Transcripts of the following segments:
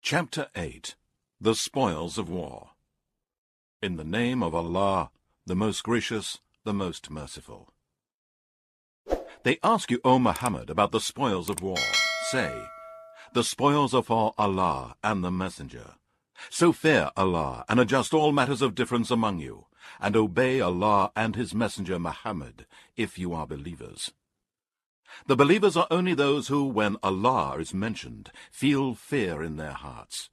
Chapter 8. The Spoils of War. In the name of Allah, the most gracious, the most merciful. They ask you, O Muhammad, about the spoils of war. Say, the spoils are for Allah and the Messenger. So fear Allah and adjust all matters of difference among you, and obey Allah and His Messenger Muhammad, if you are believers. The believers are only those who, when Allah is mentioned, feel fear in their hearts.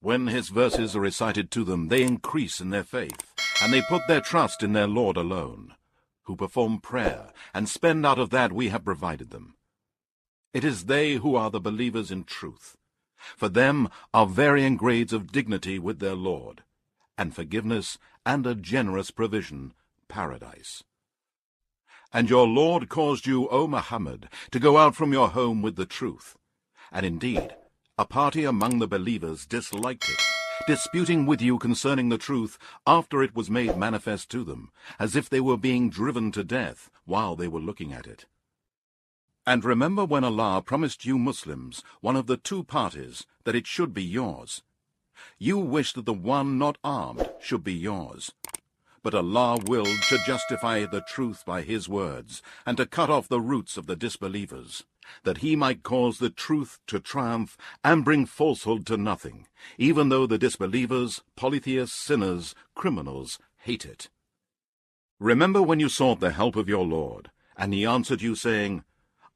When His verses are recited to them, they increase in their faith, and they put their trust in their Lord alone, who perform prayer and spend out of that we have provided them. It is they who are the believers in truth. For them are varying grades of dignity with their Lord, and forgiveness and a generous provision, paradise. And your Lord caused you, O Muhammad, to go out from your home with the truth. And indeed, a party among the believers disliked it, disputing with you concerning the truth after it was made manifest to them, as if they were being driven to death while they were looking at it. And remember when Allah promised you Muslims, one of the two parties, that it should be yours. You wish that the one not armed should be yours. But Allah willed to justify the truth by His words, and to cut off the roots of the disbelievers, that He might cause the truth to triumph and bring falsehood to nothing, even though the disbelievers, polytheists, sinners, criminals, hate it. Remember when you sought the help of your Lord, and He answered you, saying,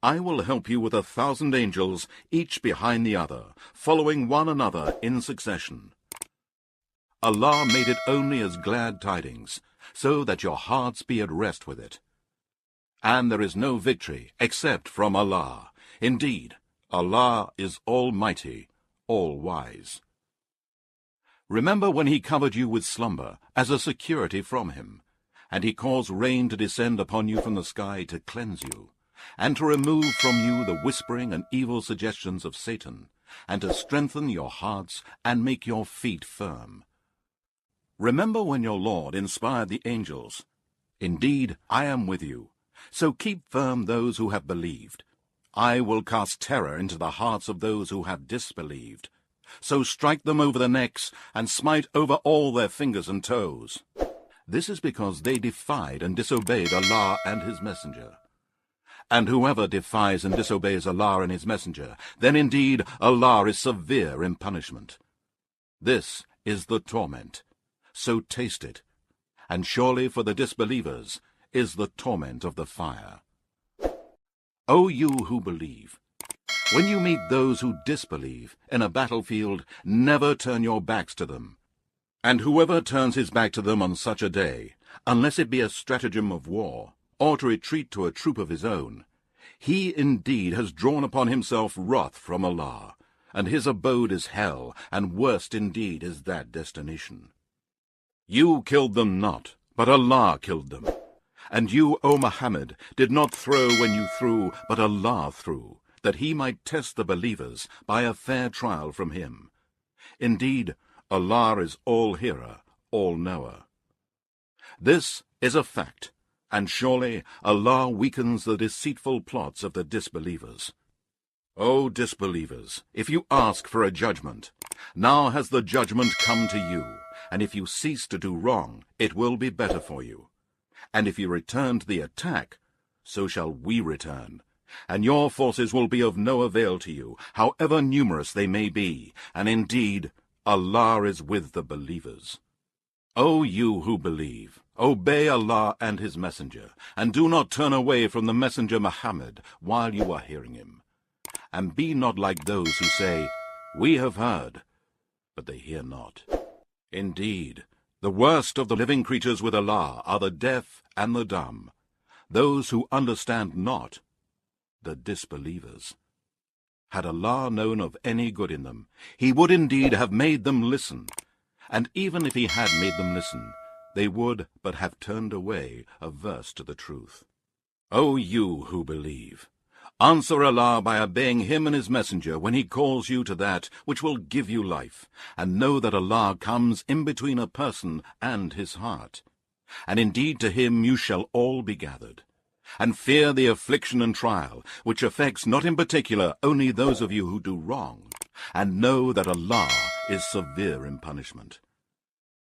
I will help you with 1,000 angels, each behind the other, following one another in succession. Allah made it only as glad tidings, so that your hearts be at rest with it. And there is no victory except from Allah. Indeed, Allah is almighty, all-wise. Remember when He covered you with slumber as a security from Him, and He caused rain to descend upon you from the sky to cleanse you, and to remove from you the whispering and evil suggestions of Satan, and to strengthen your hearts and make your feet firm. Remember when your Lord inspired the angels, Indeed, I am with you, so keep firm those who have believed. I will cast terror into the hearts of those who have disbelieved. So strike them over the necks, and smite over all their fingers and toes. This is because they defied and disobeyed Allah and His Messenger. And whoever defies and disobeys Allah and His Messenger, then indeed Allah is severe in punishment. This is the torment. So taste it, and surely for the disbelievers is the torment of the fire. O you who believe, when you meet those who disbelieve in a battlefield, never turn your backs to them. And whoever turns his back to them on such a day, unless it be a stratagem of war, or to retreat to a troop of his own, he indeed has drawn upon himself wrath from Allah, and his abode is hell, and worst indeed is that destination. You killed them not, but Allah killed them. And you, O Muhammad, did not throw when you threw, but Allah threw, that He might test the believers by a fair trial from Him. Indeed, Allah is all-hearer, all-knower. This is a fact, and surely Allah weakens the deceitful plots of the disbelievers. O disbelievers, if you ask for a judgment, now has the judgment come to you, and if you cease to do wrong, it will be better for you. And if you return to the attack, so shall we return. And your forces will be of no avail to you, however numerous they may be, and indeed Allah is with the believers. O you who believe, obey Allah and His Messenger, and do not turn away from the Messenger Muhammad while you are hearing him. And be not like those who say, We have heard, but they hear not. Indeed, the worst of the living creatures with Allah are the deaf and the dumb, those who understand not, the disbelievers. Had Allah known of any good in them, He would indeed have made them listen, and even if He had made them listen, they would but have turned away, averse to the truth. O you who believe, answer Allah by obeying Him and His Messenger when He calls you to that which will give you life, and know that Allah comes in between a person and his heart. And indeed to Him you shall all be gathered. And fear the affliction and trial, which affects not in particular only those of you who do wrong, and know that Allah is severe in punishment.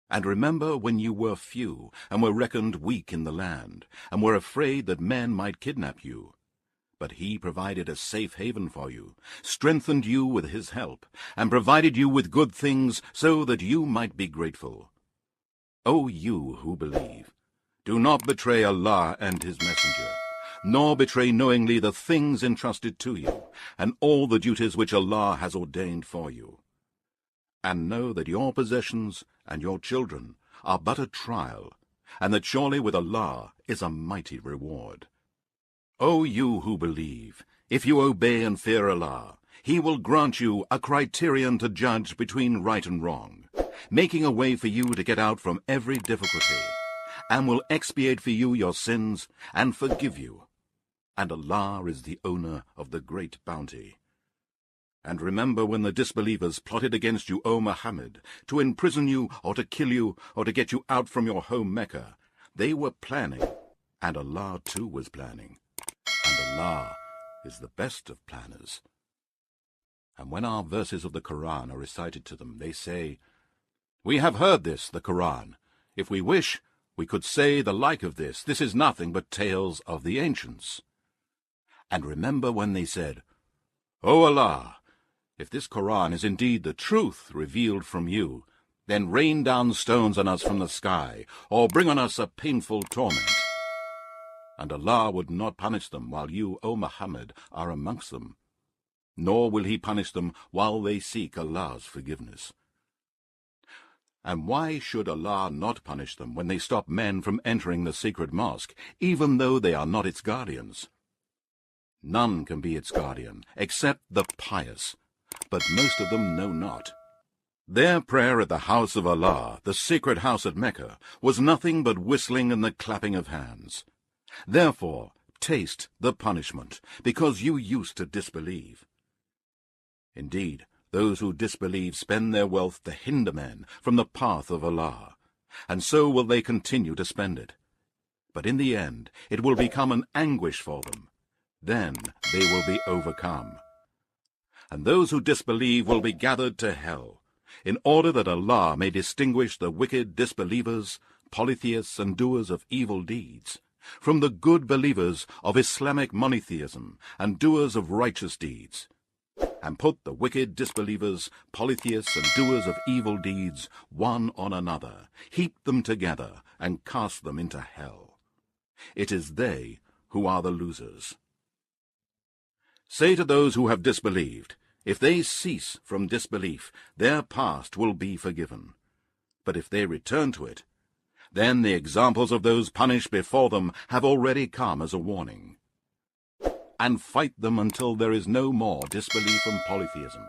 And remember when you were few, and were reckoned weak in the land, and were afraid that men might kidnap you. But he provided a safe haven for you, strengthened you with his help, and provided you with good things so that you might be grateful. O you who believe, do not betray Allah and his messenger, nor betray knowingly the things entrusted to you, and all the duties which Allah has ordained for you. And know that your possessions and your children are but a trial, and that surely with Allah is a mighty reward. O you who believe, if you obey and fear Allah, he will grant you a criterion to judge between right and wrong, making a way for you to get out from every difficulty, and will expiate for you your sins and forgive you. And Allah is the owner of the great bounty. And remember when the disbelievers plotted against you, O Muhammad, to imprison you or to kill you or to get you out from your home Mecca. They were planning, and Allah too was planning. And Allah is the best of planners. And when our verses of the Qur'an are recited to them, they say, "We have heard this, the Qur'an. If we wish, we could say the like of this. This is nothing but tales of the ancients." And remember when they said, "O Allah, if this Qur'an is indeed the truth revealed from you, then rain down stones on us from the sky, or bring on us a painful torment." And Allah would not punish them while you, O Muhammad, are amongst them, nor will he punish them while they seek Allah's forgiveness. And why should Allah not punish them when they stop men from entering the sacred mosque, even though they are not its guardians? None can be its guardian, except the pious, but most of them know not. Their prayer at the house of Allah, the sacred house at Mecca, was nothing but whistling and the clapping of hands. Therefore, taste the punishment, because you used to disbelieve. Indeed, those who disbelieve spend their wealth to hinder men from the path of Allah, and so will they continue to spend it. But in the end, it will become an anguish for them. Then they will be overcome. And those who disbelieve will be gathered to hell, in order that Allah may distinguish the wicked disbelievers, polytheists, and doers of evil deeds, from the good believers of Islamic monotheism and doers of righteous deeds, and put the wicked disbelievers, polytheists, and doers of evil deeds one on another, heap them together, and cast them into hell. It is they who are the losers. Say to those who have disbelieved, if they cease from disbelief, their past will be forgiven. But if they return to it, then the examples of those punished before them have already come as a warning. And fight them until there is no more disbelief and polytheism,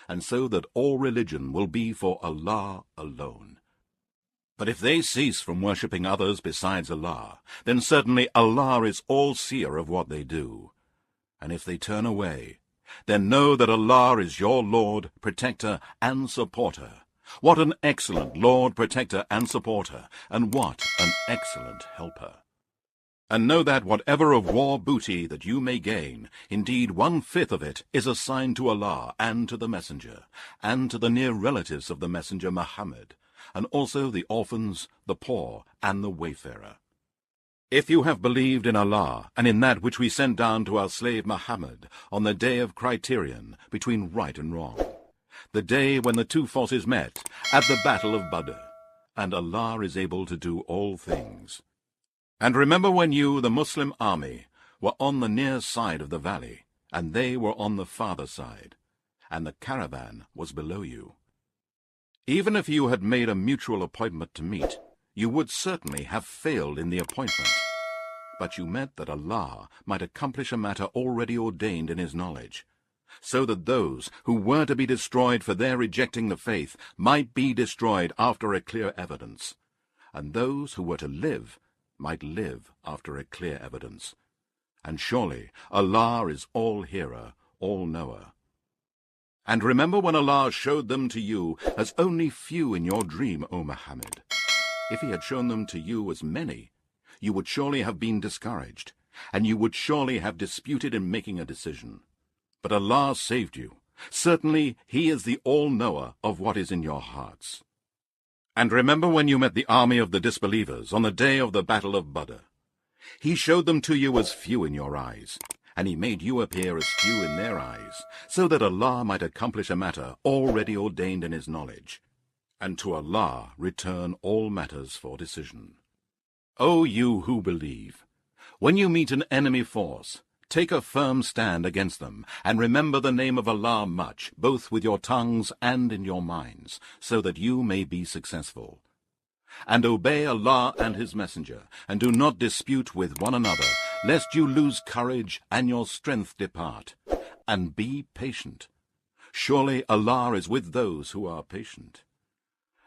and so that all religion will be for Allah alone. But if they cease from worshipping others besides Allah, then certainly Allah is all-seer of what they do. And if they turn away, then know that Allah is your Lord, protector, and supporter. What an excellent Lord, protector, and supporter, and what an excellent helper. And know that whatever of war booty that you may gain, indeed 1/5 of it is assigned to Allah and to the Messenger, and to the near relatives of the Messenger Muhammad, and also the orphans, the poor, and the wayfarer. If you have believed in Allah, and in that which we sent down to our slave Muhammad, on the day of criterion between right and wrong, the day when the two forces met at the battle of Badr, and Allah is able to do all things. And remember when you, the Muslim army, were on the near side of the valley, and they were on the farther side, and the caravan was below you. Even if you had made a mutual appointment to meet, you would certainly have failed in the appointment. But you meant that Allah might accomplish a matter already ordained in his knowledge, so that those who were to be destroyed for their rejecting the faith might be destroyed after a clear evidence, and those who were to live might live after a clear evidence. And surely Allah is all-hearer, all-knower. And remember when Allah showed them to you as only few in your dream, O Muhammad. If he had shown them to you as many, you would surely have been discouraged, and you would surely have disputed in making a decision. But Allah saved you, Certainly he is the all-knower of what is in your hearts. And remember when you met the army of the disbelievers on the day of the battle of Badr. He showed them to you as few in your eyes, and he made you appear as few in their eyes, so that Allah might accomplish a matter already ordained in his knowledge, and to Allah return all matters for decision. O you who believe, when you meet an enemy force, take a firm stand against them, and remember the name of Allah much, both with your tongues and in your minds, so that you may be successful. And obey Allah and his messenger, and do not dispute with one another, lest you lose courage and your strength depart. And be patient. Surely Allah is with those who are patient.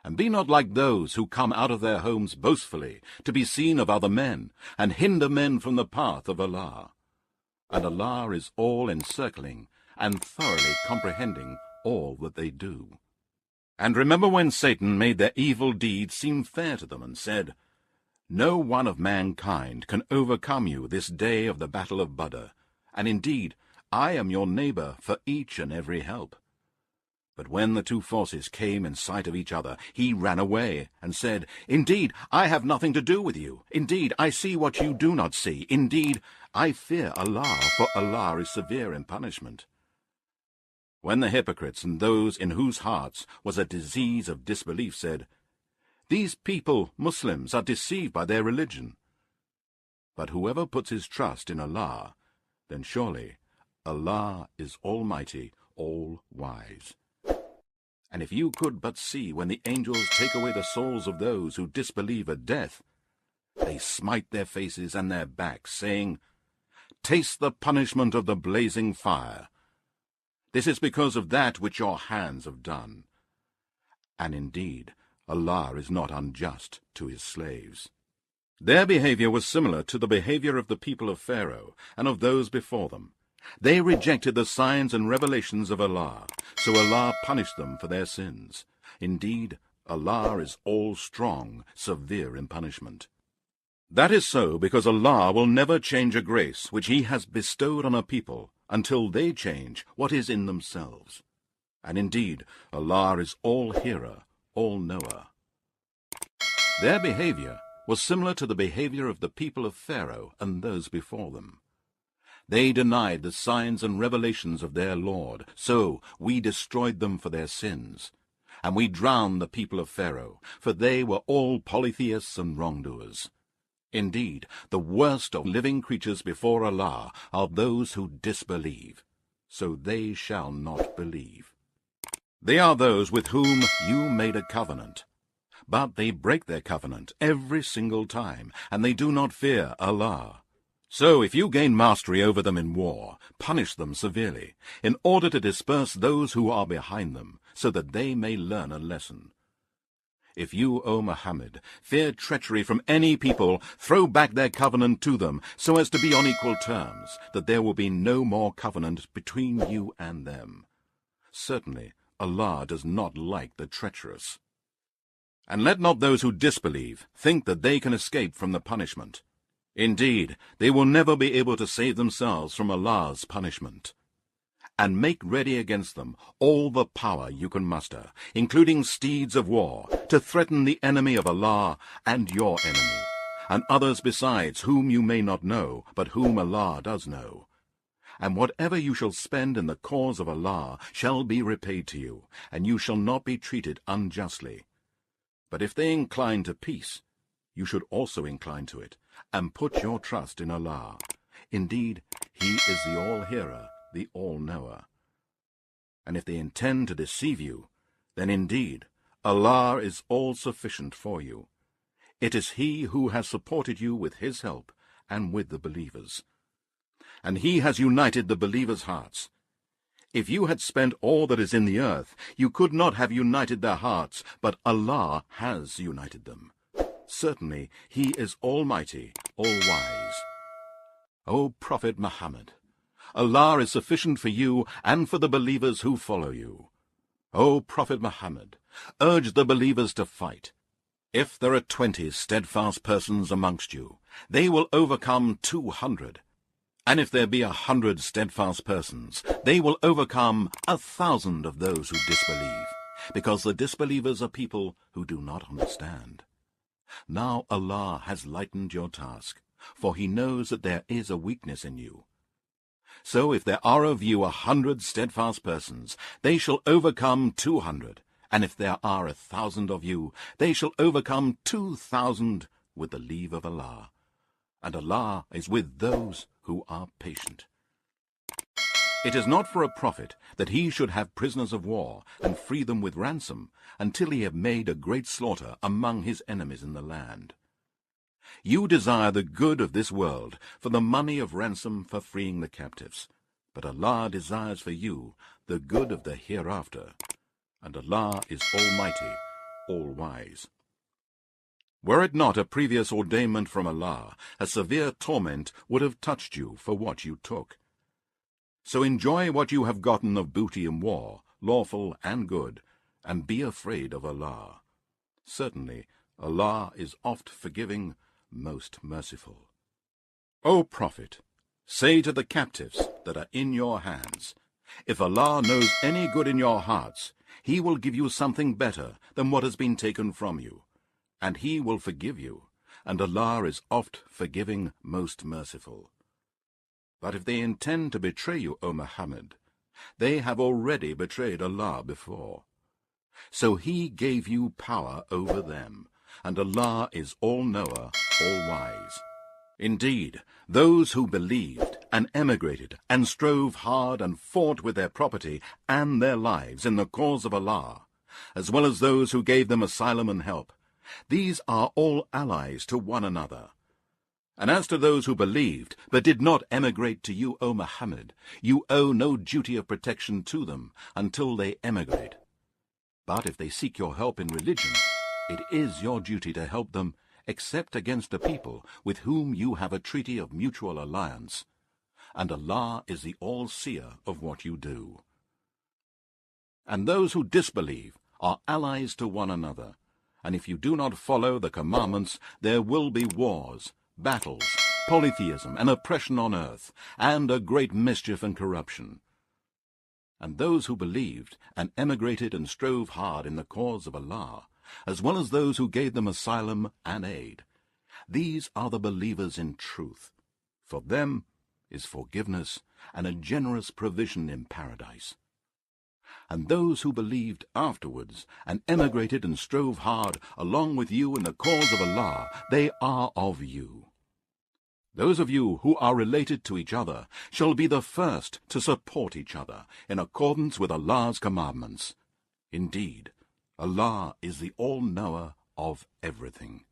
And be not like those who come out of their homes boastfully, to be seen of other men, and hinder men from the path of Allah. And Allah is all-encircling and thoroughly comprehending all that they do. And remember when Satan made their evil deeds seem fair to them and said, No one of mankind can overcome you this day of the battle of Badr, and indeed I am your neighbor for each and every help. But when the two forces came in sight of each other, he ran away and said, Indeed, I have nothing to do with you. Indeed, I see what you do not see. Indeed, I fear Allah, for Allah is severe in punishment. When the hypocrites and those in whose hearts was a disease of disbelief said, These people, Muslims, are deceived by their religion. But whoever puts his trust in Allah, then surely Allah is Almighty, all-wise. And if you could but see when the angels take away the souls of those who disbelieve at death, they smite their faces and their backs, saying, Taste the punishment of the blazing fire. This is because of that which your hands have done. And indeed, Allah is not unjust to his slaves. Their behavior was similar to the behavior of the people of Pharaoh and of those before them. They rejected the signs and revelations of Allah, so Allah punished them for their sins. Indeed, Allah is all-strong, severe in punishment. That is so because Allah will never change a grace which he has bestowed on a people until they change what is in themselves. And indeed, Allah is all-hearer, all-knower. Their behavior was similar to the behavior of the people of Pharaoh and those before them. They denied the signs and revelations of their Lord, so we destroyed them for their sins. And we drowned the people of Pharaoh, for they were all polytheists and wrongdoers. Indeed, the worst of living creatures before Allah are those who disbelieve, so they shall not believe. They are those with whom you made a covenant, but they break their covenant every single time, and they do not fear Allah. So if you gain mastery over them in war, punish them severely, in order to disperse those who are behind them, so that they may learn a lesson. If you, O Muhammad, fear treachery from any people, throw back their covenant to them, so as to be on equal terms, that there will be no more covenant between you and them. Certainly, Allah does not like the treacherous. And let not those who disbelieve think that they can escape from the punishment. Indeed, they will never be able to save themselves from Allah's punishment. And make ready against them all the power you can muster, including steeds of war, to threaten the enemy of Allah and your enemy, and others besides whom you may not know, but whom Allah does know. And whatever you shall spend in the cause of Allah shall be repaid to you, and you shall not be treated unjustly. But if they incline to peace, you should also incline to it, and put your trust in Allah. Indeed, he is the all-hearer, the all-knower. And if they intend to deceive you, then indeed Allah is all-sufficient for you. It is he who has supported you with his help and with the believers. And he has united the believers' hearts. If you had spent all that is in the earth, you could not have united their hearts, but Allah has united them. Certainly, he is almighty, all-wise. O Prophet Muhammad, Allah is sufficient for you and for the believers who follow you. O Prophet Muhammad, urge the believers to fight. If there are 20 steadfast persons amongst you, they will overcome 200. And if there be 100 steadfast persons, they will overcome 1,000 of those who disbelieve, because the disbelievers are people who do not understand. Now Allah has lightened your task, for He knows that there is a weakness in you. So if there are of you 100 steadfast persons, they shall overcome 200, and if there are 1,000 of you, they shall overcome 2,000 with the leave of Allah. And Allah is with those who are patient. It is not for a prophet that he should have prisoners of war and free them with ransom until he have made a great slaughter among his enemies in the land. You desire the good of this world for the money of ransom for freeing the captives, but Allah desires for you the good of the hereafter, and Allah is Almighty, All-Wise. Were it not a previous ordainment from Allah, a severe torment would have touched you for what you took. So enjoy what you have gotten of booty in war, lawful and good, and be afraid of Allah. Certainly, Allah is oft forgiving, most merciful. O Prophet, say to the captives that are in your hands, if Allah knows any good in your hearts, He will give you something better than what has been taken from you, and He will forgive you, and Allah is oft forgiving, most merciful. But if they intend to betray you, O Muhammad, they have already betrayed Allah before. So He gave you power over them, and Allah is all-knower, all-wise. Indeed, those who believed and emigrated and strove hard and fought with their property and their lives in the cause of Allah, as well as those who gave them asylum and help, these are all allies to one another. And as to those who believed, but did not emigrate to you, O Muhammad, you owe no duty of protection to them until they emigrate. But if they seek your help in religion, it is your duty to help them, except against a people with whom you have a treaty of mutual alliance. And Allah is the all-seer of what you do. And those who disbelieve are allies to one another, and if you do not follow the commandments, there will be wars, battles, polytheism, and oppression on earth, and a great mischief and corruption. And those who believed and emigrated and strove hard in the cause of Allah, as well as those who gave them asylum and aid, these are the believers in truth. For them is forgiveness and a generous provision in paradise. And those who believed afterwards and emigrated and strove hard along with you in the cause of Allah, they are of you. Those of you who are related to each other shall be the first to support each other in accordance with Allah's commandments. Indeed, Allah is the all-knower of everything.